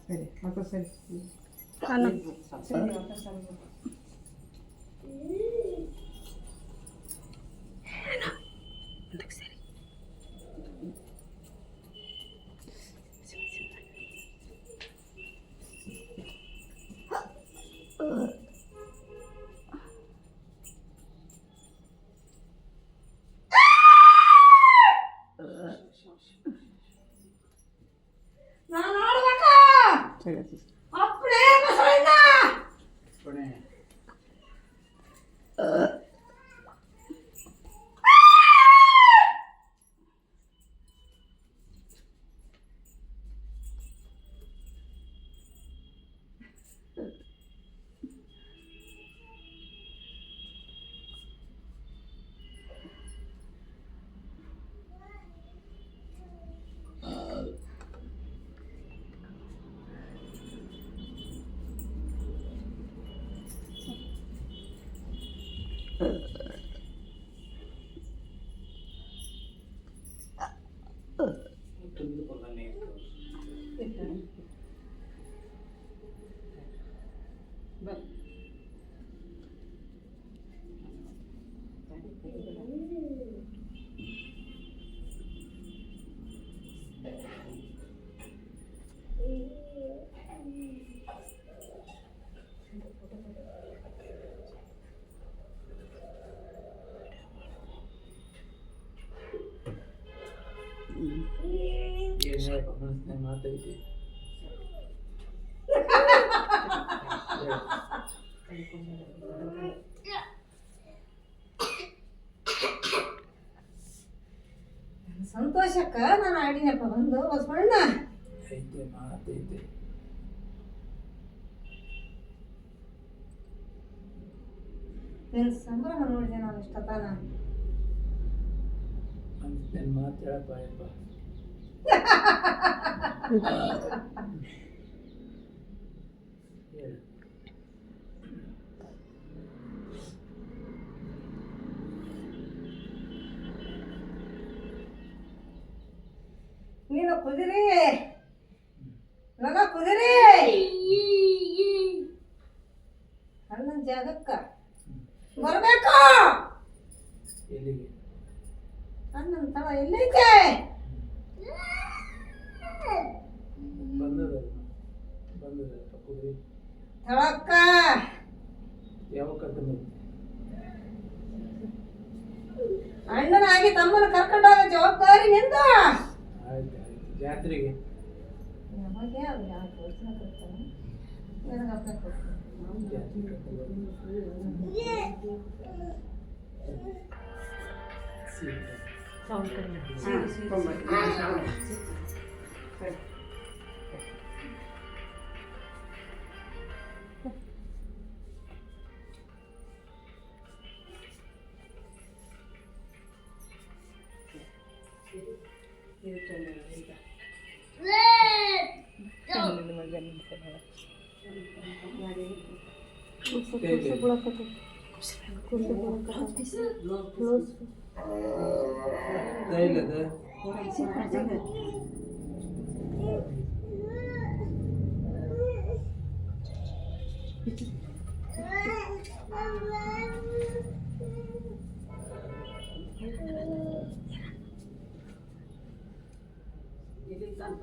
ಸರಿ ಮತ್ತೆ ಸರಿ ಅನ್ನ ಸರಿ ಮತ್ತೆ ಸರಿ ನಾನು ನೋಡ್ಬೇಕಾ ಸರಿ ಅಪ್ಪನೇ ಬಸವಣ್ಣ ಕೊನೆ tundu pagane ಬರ್ ಏನು ಮನಸ್ಸಿನ ಮಾತೈತಿ ಸಂತೋಷಕ್ಕ ನಾನು ಆಡಿನಪ್ಪ ಬಂದು ಬಸವಣ್ಣ ಐತೆ ಮಾತೈತೆ ನಿನ್ನ ಸಂಭ್ರಮ ನೋಡಿದೆ ನಾನು ಇಷ್ಟತನ ಮನಸ್ಸಿನ ಮಾತು ಹೇಳಪ್ಪ ಯಪ್ಪ ಹೇಳು ನೀನು ಕುದಿರಿ ನನ್ನ ಕುದಿರಿ ಅಣ್ಣನ ಜಾಗಕ್ಕ ಬರ್ಬೇಕು ಎಲ್ಲಿಗೆ ಅಣ್ಣನ ತಳ ಎಲ್ಲೈತೆ ಬಂದದ ಕುದುರೆ ತಳಕ್ಕ ಯಾವ ಕರ್ಕೊಂಡು ಅಣ್ಣನಾಗಿ ತಮ್ಮನ ಕರ್ಕೊಂಡೋಗ ಜವಾಬ್ದಾರಿ ನಿಂದು ಆಯ್ತು ಆಯ್ತು ಜಾತ್ರೆಗೆ ನಮಗೆ ಅದು ಯಾಕೆ ಯೋಚನೆ ಕೊಡ್ತಾನೆ ನನಗೆ ಅಪ್ಪ ಕೊಡ್ತಾನೆ ಜಾತ್ರೆ ಕರ್ಕೊಂಡು ಸೌಂಡ್ ಕಡಿಮೆ ಸರಿ ಇದು ಚೆನ್ನಾಗಿ ಈಗ ನಿನ್ನ ಮಗ ನಿಂತ್ಕೊಂಡ ತೈಲದ ಇಲ್ಲಿ ತನಕ